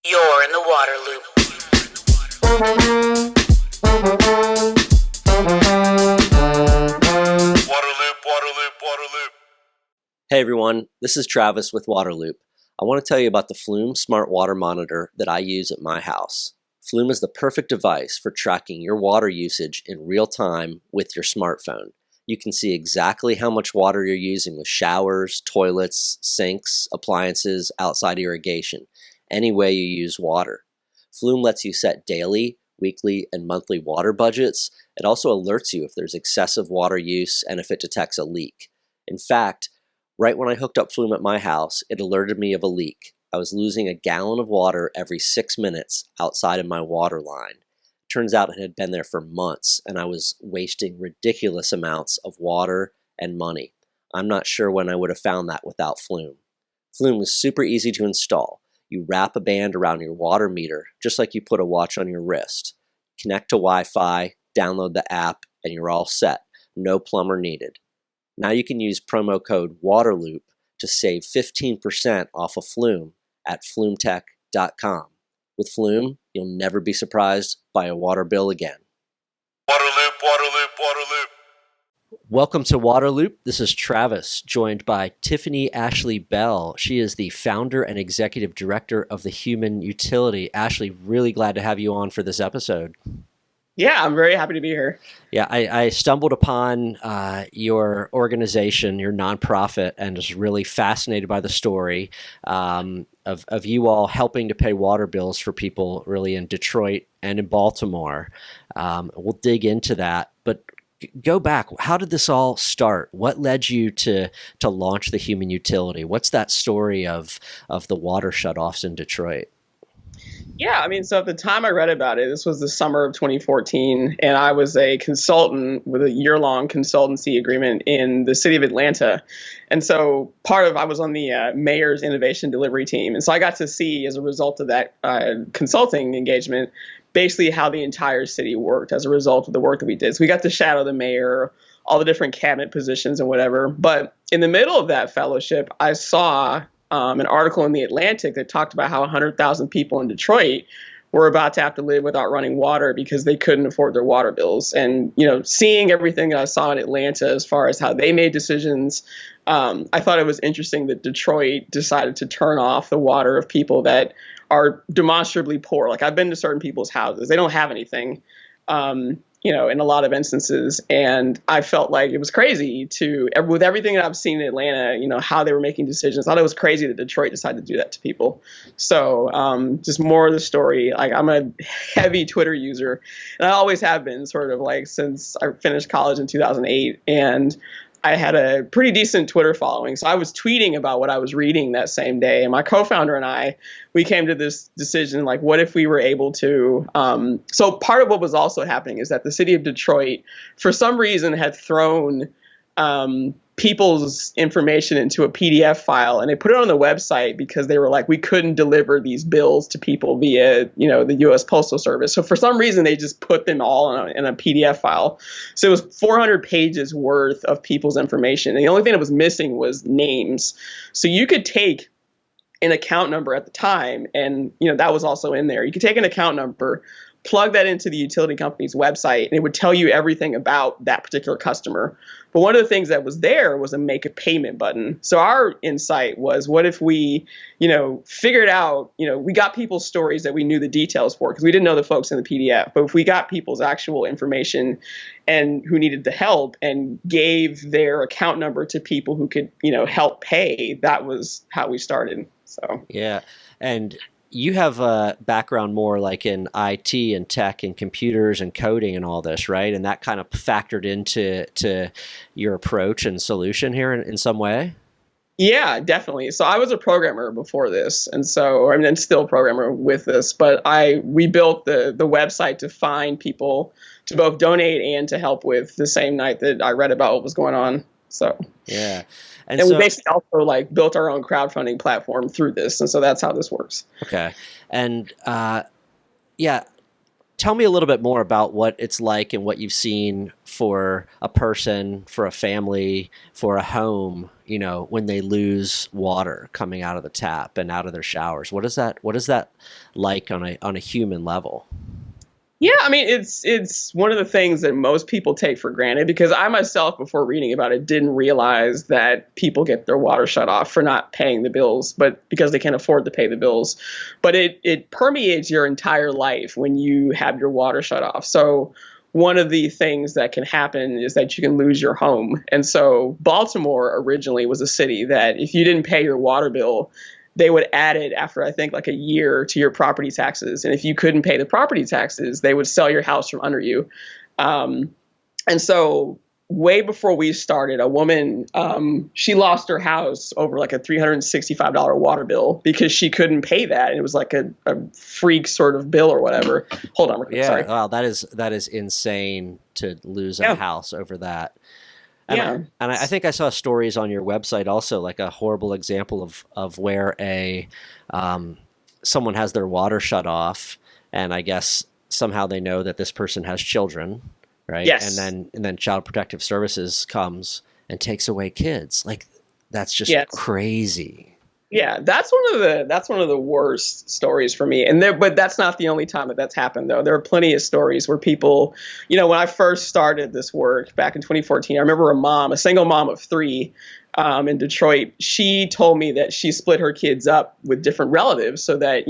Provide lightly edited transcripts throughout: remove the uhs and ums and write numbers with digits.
You're in the water loop. Water loop, water loop, water loop. Hey everyone, this is Travis with Waterloop. I want to tell you about the Flume Smart Water Monitor that I use at my house. Flume is the perfect device for tracking your water usage in real time with your smartphone. You can see exactly how much water you're using with showers, toilets, sinks, appliances, outside irrigation, any way you use water. Flume lets you set daily, weekly, and monthly water budgets. It also alerts you if there's excessive water use and if it detects a leak. In fact, right when I hooked up Flume at my house, it alerted me of a leak. I was losing a gallon of water every 6 minutes outside of my water line. Turns out it had been there for months, and I was wasting ridiculous amounts of water and money. I'm not sure when I would have found that without Flume. Flume is super easy to install. You wrap a band around your water meter, just like you put a watch on your wrist. Connect to Wi-Fi, download the app, and you're all set. No plumber needed. Now you can use promo code WATERLOOP to save 15% off of Flume at flumetech.com. With Flume, you'll never be surprised by a water bill again. Water loop, water loop, water loop. Welcome to Waterloop. This is Travis, joined by Tiffani Ashley Bell. She is the founder and executive director of the Human Utility. Ashley, really glad to have you on for this episode. Yeah, I'm very happy to be here. Yeah, I stumbled upon your organization, your nonprofit, and was really fascinated by the story of you all helping to pay water bills for people really in Detroit and in Baltimore. We'll dig into that, but go back. How did this all start? What led you to launch the Human Utility? What's that story of the water shutoffs in Detroit? Yeah, I mean, so at the time I read about it, this was the summer of 2014, and I was a consultant with a year-long consultancy agreement in the city of Atlanta. And so I was on the mayor's innovation delivery team. And so I got to see, as a result of that consulting engagement, basically how the entire city worked as a result of the work that we did. So we got to shadow the mayor, all the different cabinet positions and whatever. But in the middle of that fellowship, I saw an article in The Atlantic that talked about how 100,000 people in Detroit were about to have to live without running water because they couldn't afford their water bills. And, seeing everything that I saw in Atlanta as far as how they made decisions, I thought it was interesting that Detroit decided to turn off the water of people that are demonstrably poor. Like, I've been to certain people's houses. They don't have anything. In a lot of instances. And I felt like it was crazy with everything that I've seen in Atlanta, how they were making decisions. I thought it was crazy that Detroit decided to do that to people. So just more of the story. Like, I'm a heavy Twitter user, and I always have been, sort of like since I finished college in 2008. And I had a pretty decent Twitter following. So I was tweeting about what I was reading that same day. And my co-founder and I, we came to this decision, like, what if we were able to, so part of what was also happening is that the city of Detroit, for some reason, had thrown people's information into a PDF file, and they put it on the website because they were like, we couldn't deliver these bills to people via, the U.S. Postal Service. So for some reason, they just put them all in a PDF file. So it was 400 pages worth of people's information. And the only thing that was missing was names. So you could take an account number at the time, and that was also in there. You could take an account number, plug that into the utility company's website, and it would tell you everything about that particular customer. But one of the things that was there was a make a payment button. So our insight was, what if we, figured out, we got people's stories that we knew the details for, because we didn't know the folks in the PDF. But if we got people's actual information and who needed the help and gave their account number to people who could, help pay, that was how we started. So yeah, and you have a background more like in IT and tech and computers and coding and all this, right? And that kind of factored into your approach and solution here in some way? Yeah, definitely. So I was a programmer before this, and so I'm still a programmer with this. But we built the website to find people to both donate and to help with the same night that I read about what was going on. So yeah. And we basically also built our own crowdfunding platform through this. And so that's how this works. Okay. And tell me a little bit more about what it's like and what you've seen for a person, for a family, for a home, when they lose water coming out of the tap and out of their showers. What is that like on a human level? Yeah, I mean, it's one of the things that most people take for granted, because I myself, before reading about it, didn't realize that people get their water shut off for not paying the bills, but because they can't afford to pay the bills. But it permeates your entire life when you have your water shut off. So one of the things that can happen is that you can lose your home. And so Baltimore originally was a city that if you didn't pay your water bill, they would add it after, I think, like a year to your property taxes. And if you couldn't pay the property taxes, they would sell your house from under you. And so way before we started, a woman, she lost her house over like a $365 water bill because she couldn't pay that. And it was like a freak sort of bill or whatever. Hold on. Yeah. Sorry. Wow. That is insane to lose a house over that. And I think I saw stories on your website also, like a horrible example of where someone has their water shut off, and I guess somehow they know that this person has children, right? Yes. And then Child Protective Services comes and takes away kids. Like, that's just crazy. Yeah, that's one of the worst stories for me. But that's not the only time that that's happened, though. There are plenty of stories where people, when I first started this work back in 2014, I remember a single mom of three, in Detroit. She told me that she split her kids up with different relatives so that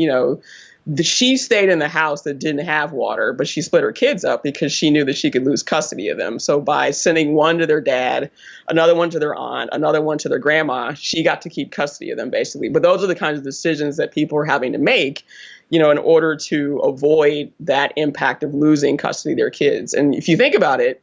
she stayed in the house that didn't have water, but she split her kids up because she knew that she could lose custody of them. So by sending one to their dad, another one to their aunt, another one to their grandma, she got to keep custody of them, basically. But those are the kinds of decisions that people are having to make, in order to avoid that impact of losing custody of their kids. And if you think about it,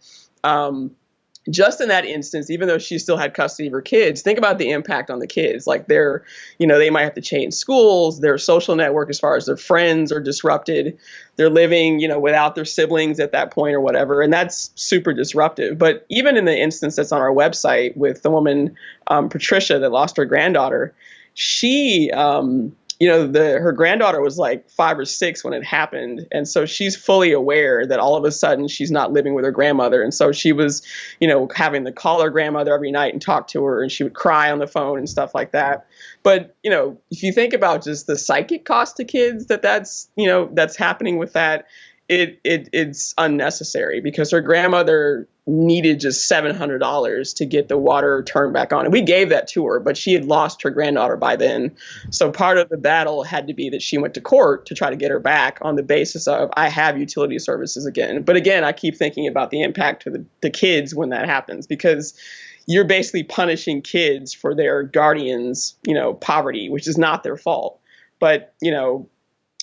just in that instance, even though she still had custody of her kids, think about the impact on the kids. Like they might have to change schools, their social network as far as their friends are disrupted. They're living, without their siblings at that point or whatever. And that's super disruptive. But even in the instance that's on our website with the woman, Patricia, that lost her granddaughter, she, her granddaughter was like 5 or 6 when it happened. And so she's fully aware that all of a sudden she's not living with her grandmother. And so she was, having to call her grandmother every night and talk to her, and she would cry on the phone and stuff like that. But, if you think about just the psychic cost to kids that's happening with that, it's unnecessary, because her grandmother needed just $700 to get the water turned back on. And we gave that to her, but she had lost her granddaughter by then. So part of the battle had to be that she went to court to try to get her back on the basis of, I have utility services again. But again, I keep thinking about the impact to the kids when that happens, because you're basically punishing kids for their guardians', poverty, which is not their fault. But,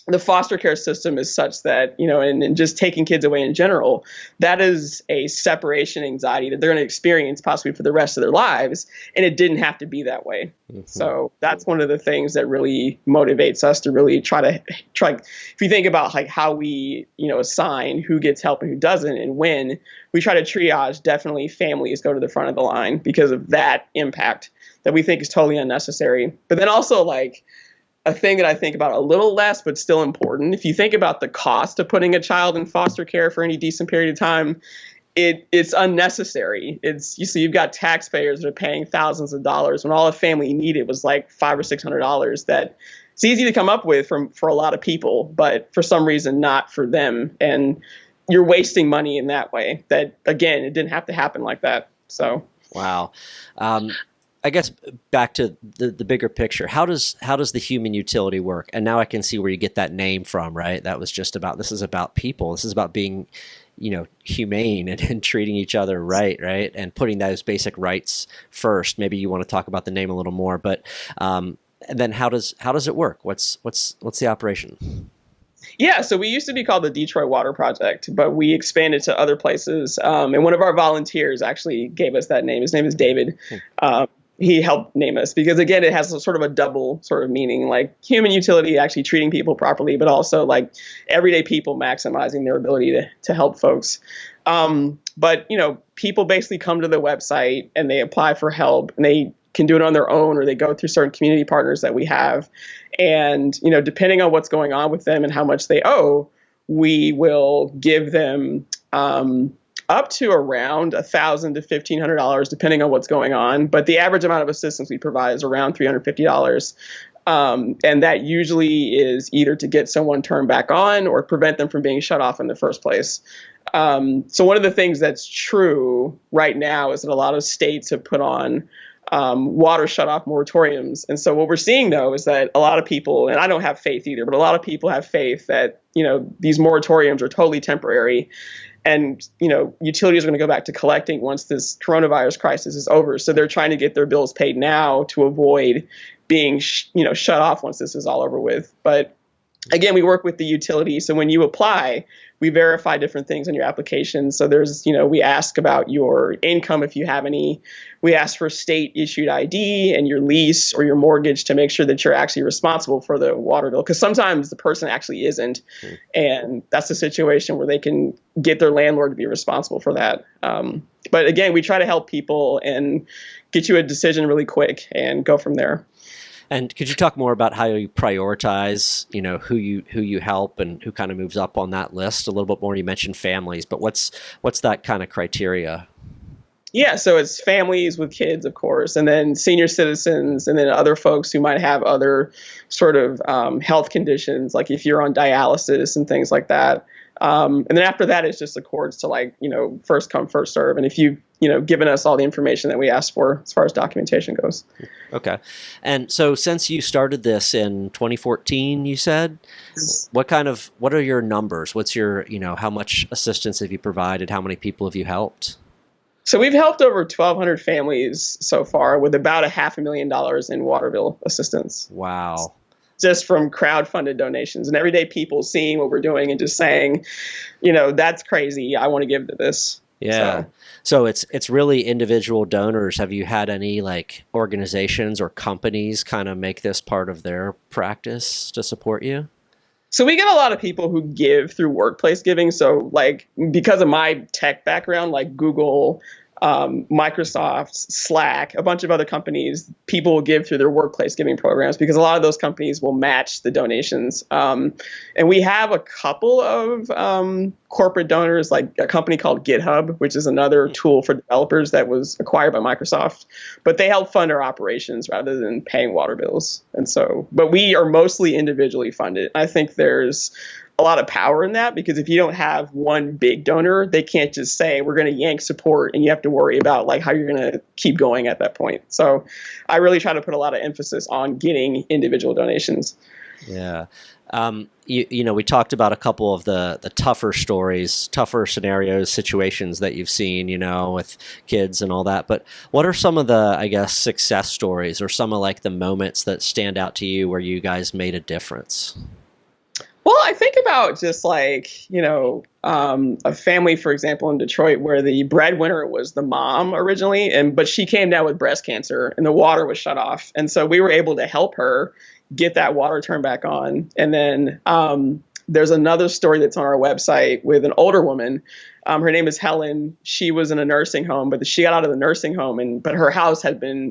the foster care system is such that, and just taking kids away in general, that is a separation anxiety that they're going to experience possibly for the rest of their lives. And it didn't have to be that way. Mm-hmm. So that's one of the things that really motivates us to really try. If you think about like how we, assign who gets help and who doesn't, and when we try to triage, definitely families go to the front of the line because of that impact that we think is totally unnecessary. But then also a thing that I think about a little less, but still important. If you think about the cost of putting a child in foster care for any decent period of time, it's unnecessary. You've got taxpayers that are paying thousands of dollars when all a family needed was like $500 or $600. That it's easy to come up with for a lot of people, but for some reason not for them. And you're wasting money in that way. That again, it didn't have to happen like that. So wow. I guess back to the bigger picture. How does the human utility work? And now I can see where you get that name from, right? That was just this is about people. This is about being, humane and treating each other right? And putting those basic rights first. Maybe you want to talk about the name a little more, but and then how does it work? What's the operation? Yeah, so we used to be called the Detroit Water Project, but we expanded to other places. And one of our volunteers actually gave us that name. His name is David. He helped name us because, again, it has a double sort of meaning, like human utility, actually treating people properly, but also like everyday people maximizing their ability to help folks. But, people basically come to the website and they apply for help, and they can do it on their own, or they go through certain community partners that we have. And, depending on what's going on with them and how much they owe, we will give them up to around $1,000 to $1,500, depending on what's going on. But the average amount of assistance we provide is around $350. And that usually is either to get someone turned back on or prevent them from being shut off in the first place. So one of the things that's true right now is that a lot of states have put on water shutoff moratoriums. And so what we're seeing, though, is that a lot of people, and I don't have faith either, but a lot of people have faith that, these moratoriums are totally temporary. And, utilities are going to go back to collecting once this coronavirus crisis is over. So they're trying to get their bills paid now to avoid being, shut off once this is all over with. But again, we work with the utility. So when you apply, we verify different things on your application. So there's, we ask about your income if you have any. We ask for state issued ID and your lease or your mortgage to make sure that you're actually responsible for the water bill. Because sometimes the person actually isn't. And that's a situation where they can get their landlord to be responsible for that. But again, we try to help people and get you a decision really quick and go from there. And could you talk more about how you prioritize, who you help and who kind of moves up on that list a little bit more? You mentioned families, but what's that kind of criteria? Yeah, so it's families with kids, of course, and then senior citizens, and then other folks who might have other sort of health conditions, like if you're on dialysis and things like that. And then after that, it's just accords to first come, first serve. And if you've, given us all the information that we asked for as far as documentation goes. Okay. And so since you started this in 2014, you said, what are your numbers? What's your, how much assistance have you provided? How many people have you helped? So we've helped over 1,200 families so far with about $500,000 in water bill assistance. Wow. Just from crowdfunded donations and everyday people seeing what we're doing and just saying, that's crazy. I want to give to this. Yeah. So it's really individual donors. Have you had any organizations or companies kind of make this part of their practice to support you? So we get a lot of people who give through workplace giving. So because of my tech background, like Google, Microsoft, Slack, a bunch of other companies, people will give through their workplace giving programs because a lot of those companies will match the donations. And we have a couple of corporate donors, like a company called GitHub, which is another tool for developers that was acquired by Microsoft. But they help fund our operations rather than paying water bills. And so, but we are mostly individually funded. I think there's a lot of power in that because if you don't have one big donor, they can't just say we're going to yank support and you have to worry about how you're going to keep going at that point. So I really try to put a lot of emphasis on getting individual donations. Yeah. We talked about a couple of the tougher stories, tougher scenarios, situations that you've seen, with kids and all that. But what are some of the, I guess, success stories or some of the moments that stand out to you where you guys made a difference? Well, I think about just a family, for example, in Detroit where the breadwinner was the mom originally, but she came down with breast cancer and the water was shut off. And so we were able to help her get that water turned back on. And then there's another story that's on our website with an older woman. Her name is Helen. She was in a nursing home, but she got out of the nursing home but her house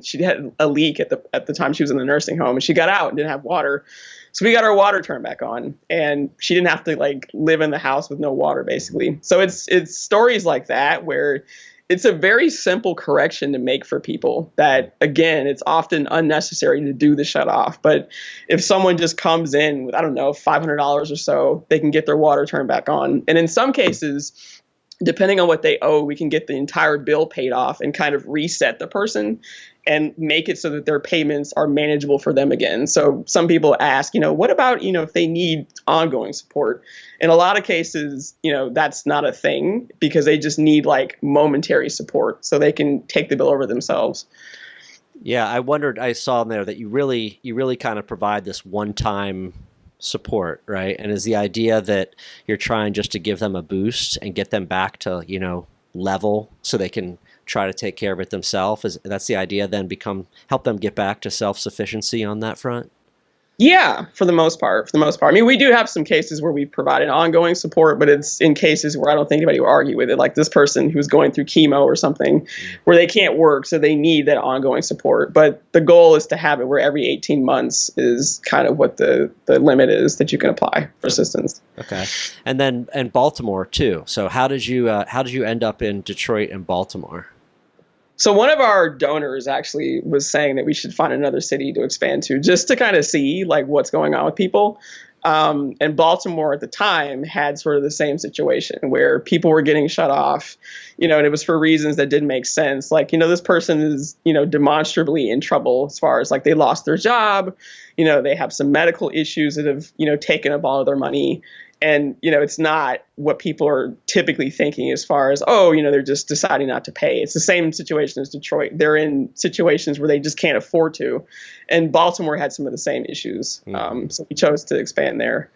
she had a leak at the time she was in the nursing home and she got out and didn't have water. So we got our water turned back on and she didn't have to live in the house with no water basically. So it's stories like that where it's a very simple correction to make for people that, again, it's often unnecessary to do the shut off. But if someone just comes in with, $500 or so, they can get their water turned back on. And in some cases, depending on what they owe, we can get the entire bill paid off and kind of reset the person and make it so that their payments are manageable for them again. So some people ask, what about, if they need ongoing support? In a lot of cases, that's not a thing because they just need momentary support so they can take the bill over themselves. Yeah, I saw in there that you really kind of provide this one-time support, right? And is the idea that you're trying just to give them a boost and get them back to, level so they can try to take care of it themselves? That's the idea then help them get back to self-sufficiency on that front? Yeah, for the most part. For the most part. I mean, we do have some cases where we provided ongoing support, but it's in cases where I don't think anybody will argue with it. Like this person who's going through chemo or something where they can't work, so they need that ongoing support. But the goal is to have it where every 18 months is kind of what the limit is that you can apply for assistance. Okay. And then and Baltimore too. So how did you end up in Detroit and Baltimore? So one of our donors actually was saying that we should find another city to expand to just to kind of see like what's going on with people. And Baltimore at the time had sort of the same situation where people were getting shut off, and it was for reasons that didn't make sense. Like, this person is, demonstrably in trouble as far as like they lost their job, they have some medical issues that have, taken up all of their money. And, it's not what people are typically thinking as far as, they're just deciding not to pay. It's the same situation as Detroit. They're in situations where they just can't afford to. And Baltimore had some of the same issues. So we chose to expand there.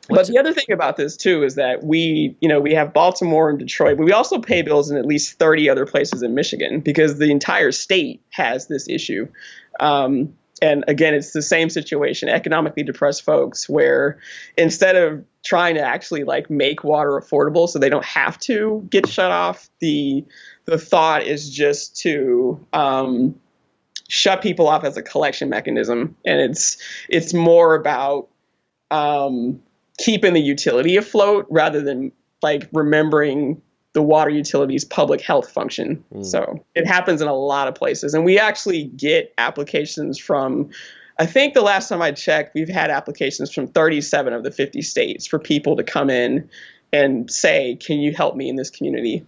But the other thing about this, too, is that we have Baltimore and Detroit, but we also pay bills in at least 30 other places in Michigan because the entire state has this issue. And again, it's the same situation, economically depressed folks, where instead of trying to actually like make water affordable so they don't have to get shut off, the thought is just to shut people off as a collection mechanism. And it's more about keeping the utility afloat rather than like remembering the water utility's public health function. So it happens in a lot of places. And we actually get applications from, I think the last time I checked, we've had applications from 37 of the 50 states for people to come in and say, can you help me in this community?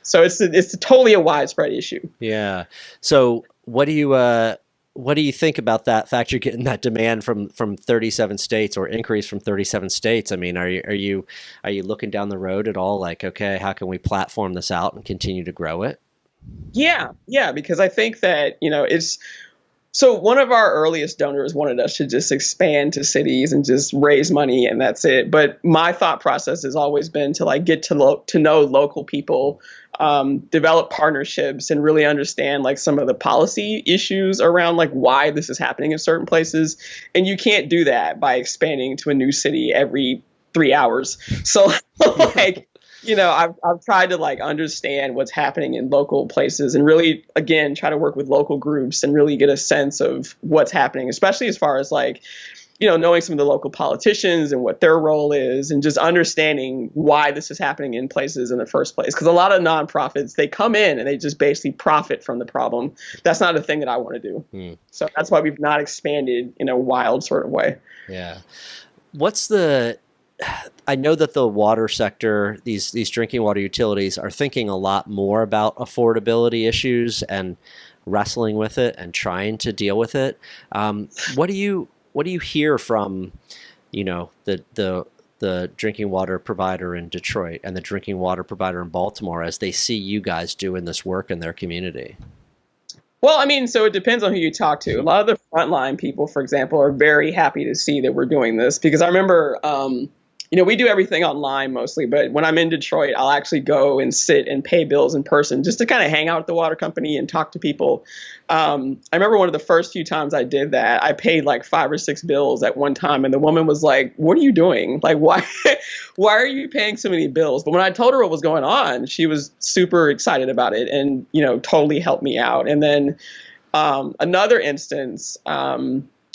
So it's totally a widespread issue. Yeah. So what do you think about that fact you're getting that demand from 37 states or increase from 37 states? I mean, are you looking down the road at all? Like, okay, how can we platform this out and continue to grow it? Yeah, because I think that, so one of our earliest donors wanted us to just expand to cities and just raise money and that's it. But my thought process has always been to like get to know local people, develop partnerships and really understand like some of the policy issues around like why this is happening in certain places. And you can't do that by expanding to a new city every 3 hours. So like, I've tried to like understand what's happening in local places and really, again, try to work with local groups and really get a sense of what's happening, especially as far as like, knowing some of the local politicians and what their role is and just understanding why this is happening in places in the first place. Because a lot of nonprofits, they come in and they just basically profit from the problem. That's not a thing that I want to do. So that's why we've not expanded in a wild sort of way. Yeah. I know that the water sector, these drinking water utilities are thinking a lot more about affordability issues and wrestling with it and trying to deal with it. What do you hear from, the drinking water provider in Detroit and the drinking water provider in Baltimore as they see you guys doing this work in their community? Well, I mean, so it depends on who you talk to. A lot of the frontline people, for example, are very happy to see that we're doing this because I remember, we do everything online mostly, but when I'm in Detroit, I'll actually go and sit and pay bills in person just to kind of hang out at the water company and talk to people. I remember one of the first few times I did that, I paid like 5 or 6 bills at one time. And the woman was like, what are you doing? Like, why are you paying so many bills? But when I told her what was going on, she was super excited about it and, totally helped me out. And then another instance,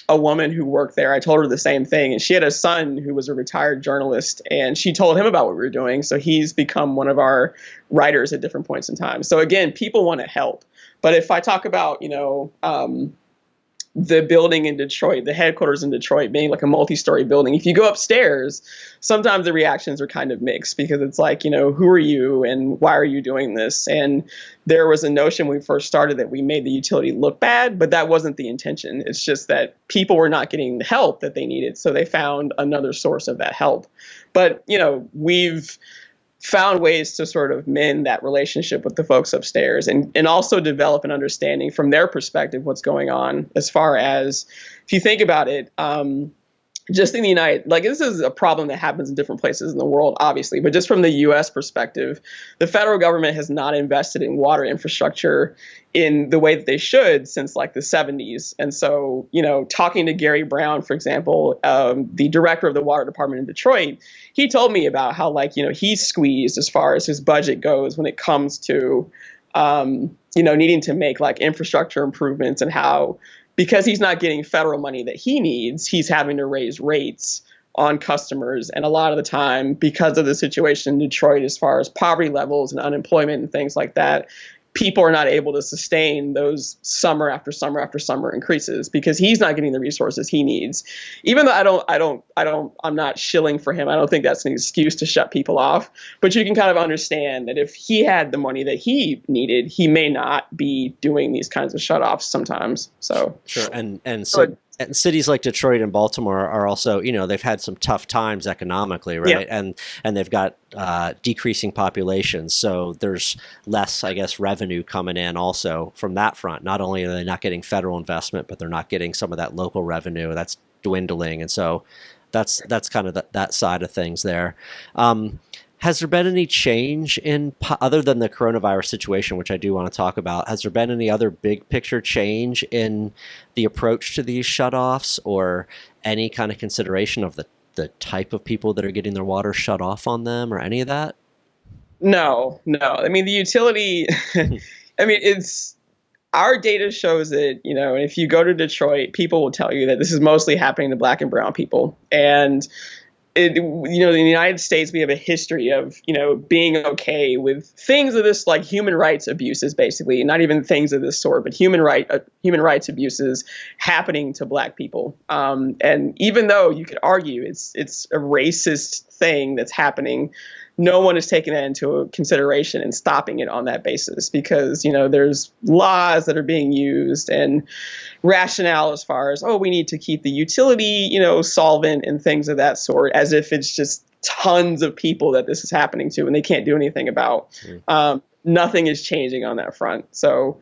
a woman who worked there, I told her the same thing. And she had a son who was a retired journalist and she told him about what we were doing. So he's become one of our writers at different points in time. So again, people want to help. But if I talk about, the building in Detroit, the headquarters in Detroit being like a multi-story building, if you go upstairs, sometimes the reactions are kind of mixed because it's like, who are you and why are you doing this? And there was a notion when we first started that we made the utility look bad, but that wasn't the intention. It's just that people were not getting the help that they needed. So they found another source of that help. But, we've found ways to sort of mend that relationship with the folks upstairs and also develop an understanding from their perspective what's going on as far as, if you think about it, just in the this is a problem that happens in different places in the world, obviously, but just from the US perspective, the federal government has not invested in water infrastructure in the way that they should since like the 70s. And so, talking to Gary Brown, for example, the director of the water department in Detroit, he told me about how he's squeezed as far as his budget goes when it comes to, needing to make like infrastructure improvements, and how, because he's not getting federal money that he needs, he's having to raise rates on customers. And a lot of the time, because of the situation in Detroit, as far as poverty levels and unemployment and things like that, people are not able to sustain those summer after summer after summer increases because he's not getting the resources he needs. Even though I'm not shilling for him. I don't think that's an excuse to shut people off, but you can kind of understand that if he had the money that he needed, he may not be doing these kinds of shutoffs sometimes. So sure. And cities like Detroit and Baltimore are also, they've had some tough times economically, right? Yeah. And they've got decreasing populations, so there's less, I guess, revenue coming in also from that front. Not only are they not getting federal investment, but they're not getting some of that local revenue that's dwindling, and so that's kind of that side of things there. Has there been any change other than the coronavirus situation, which I do want to talk about? Has there been any other big picture change in the approach to these shutoffs, or any kind of consideration of the type of people that are getting their water shut off on them, or any of that? No. I mean, the utility, our data shows that, if you go to Detroit, people will tell you that this is mostly happening to Black and brown people. And in the United States, we have a history of, being okay with things of this, like human rights abuses, basically, not even things of this sort, but human rights abuses happening to Black people. And even though you could argue it's a racist thing that's happening, no one is taking that into consideration and stopping it on that basis, because, there's laws that are being used and rationale as far as, we need to keep the utility, solvent and things of that sort, as if it's just tons of people that this is happening to and they can't do anything about. Nothing is changing on that front. So,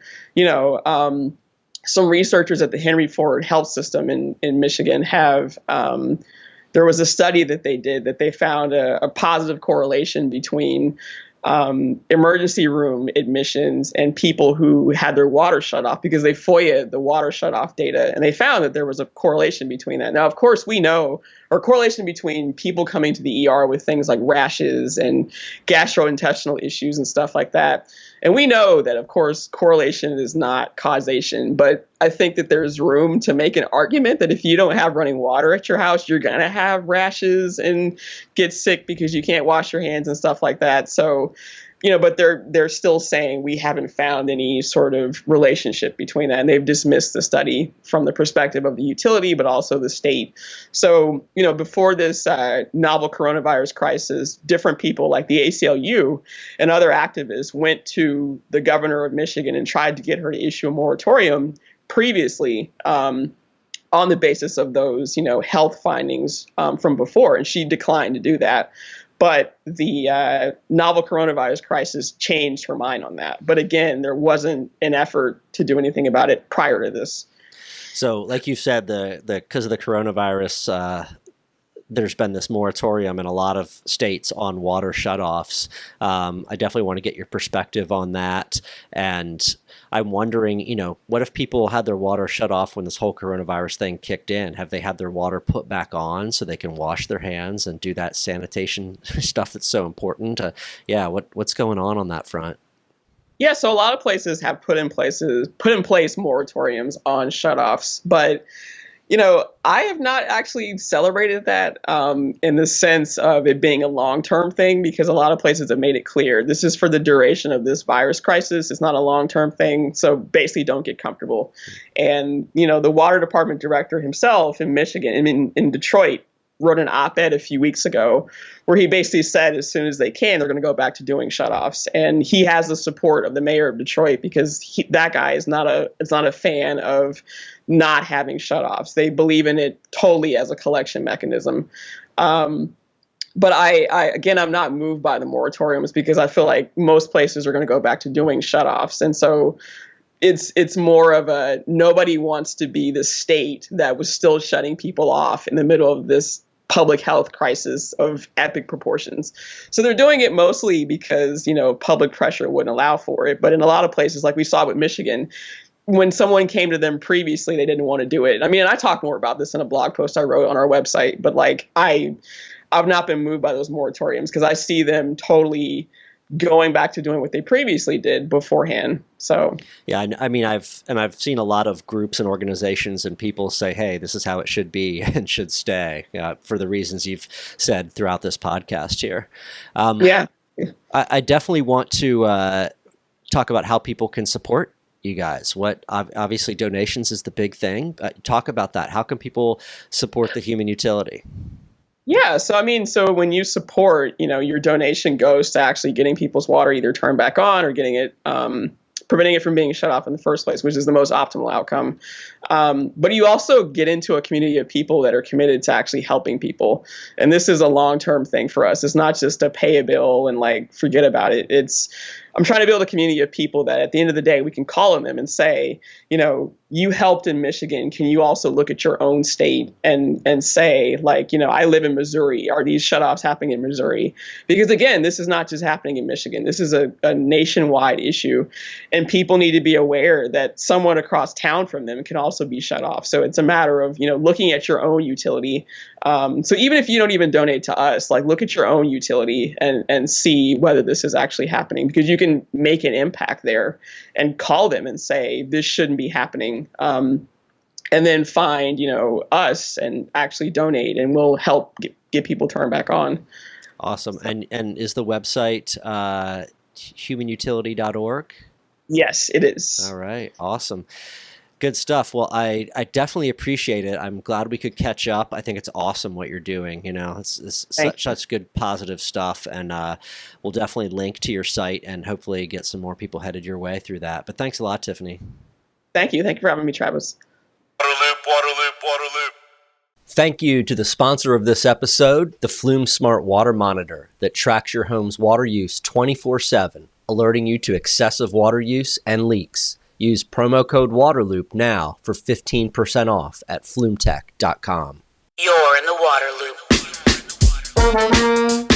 some researchers at the Henry Ford Health System in Michigan have, there was a study that they did that they found a positive correlation between emergency room admissions and people who had their water shut off, because they FOIA'd the water shut off data, and they found that there was a correlation between that. Now, of course, we know, or correlation between people coming to the ER with things like rashes and gastrointestinal issues and stuff like that. And we know that, of course, correlation is not causation, but I think that there's room to make an argument that if you don't have running water at your house, you're going to have rashes and get sick because you can't wash your hands and stuff like that. So, but they're still saying we haven't found any sort of relationship between that. And they've dismissed the study from the perspective of the utility, but also the state. So, before this novel coronavirus crisis, different people like the ACLU and other activists went to the governor of Michigan and tried to get her to issue a moratorium previously, on the basis of those, health findings from before. And she declined to do that. But the novel coronavirus crisis changed her mind on that. But again, there wasn't an effort to do anything about it prior to this. So like you said, because of the coronavirus, there's been this moratorium in a lot of states on water shutoffs. I definitely want to get your perspective on that. And I'm wondering, what if people had their water shut off when this whole coronavirus thing kicked in? Have they had their water put back on so they can wash their hands and do that sanitation stuff that's so important? What's going on that front? Yeah, so a lot of places have put in place moratoriums on shutoffs, but I have not actually celebrated that in the sense of it being a long-term thing, because a lot of places have made it clear this is for the duration of this virus crisis. It's not a long-term thing. So basically don't get comfortable. And, the water department director himself in Michigan, in Detroit, wrote an op-ed a few weeks ago where he basically said as soon as they can, they're going to go back to doing shutoffs. And he has the support of the mayor of Detroit, because that guy is not a fan of not having shutoffs. They believe in it totally as a collection mechanism. But I'm not moved by the moratoriums, because I feel like most places are going to go back to doing shutoffs. And so, it's more of a nobody wants to be the state that was still shutting people off in the middle of this public health crisis of epic proportions. So they're doing it mostly because, public pressure wouldn't allow for it. But in a lot of places, like we saw with Michigan, when someone came to them previously, they didn't want to do it. I mean, I talk more about this in a blog post I wrote on our website, but like I've not been moved by those moratoriums because I see them totally going back to doing what they previously did beforehand. So yeah, I mean, I've seen a lot of groups and organizations and people say, "Hey, this is how it should be and should stay," for the reasons you've said throughout this podcast here. Yeah, I definitely want to talk about how people can support you guys. What obviously donations is the big thing. Talk about that. How can people support the human utility? Yeah. So, I mean, so when you support, your donation goes to actually getting people's water either turned back on or getting it, preventing it from being shut off in the first place, which is the most optimal outcome. But you also get into a community of people that are committed to actually helping people. And this is a long-term thing for us. It's not just a pay a bill and like forget about it. I'm trying to build a community of people that at the end of the day, we can call on them and say, you helped in Michigan. Can you also look at your own state and say, like, I live in Missouri. Are these shutoffs happening in Missouri? Because again, this is not just happening in Michigan. This is a nationwide issue. And people need to be aware that someone across town from them can also be shut off. So it's a matter of, looking at your own utility. So even if you don't even donate to us, like look at your own utility and see whether this is actually happening, because you can make an impact there and call them and say, this shouldn't be happening. And then find, us and actually donate, and we'll help get people turned back on. Awesome. And is the website humanutility.org? Yes, it is. All right. Awesome. Good stuff. Well, I definitely appreciate it. I'm glad we could catch up. I think it's awesome what you're doing. It's such good positive stuff. And we'll definitely link to your site and hopefully get some more people headed your way through that. But thanks a lot, Tiffani. Thank you. Thank you for having me, Travis. Waterloop, waterloop, waterloop. Thank you to the sponsor of this episode, the Flume Smart Water Monitor that tracks your home's water use 24/7, alerting you to excessive water use and leaks. Use promo code WATERLOOP now for 15% off at flumetech.com. You're in the water loop.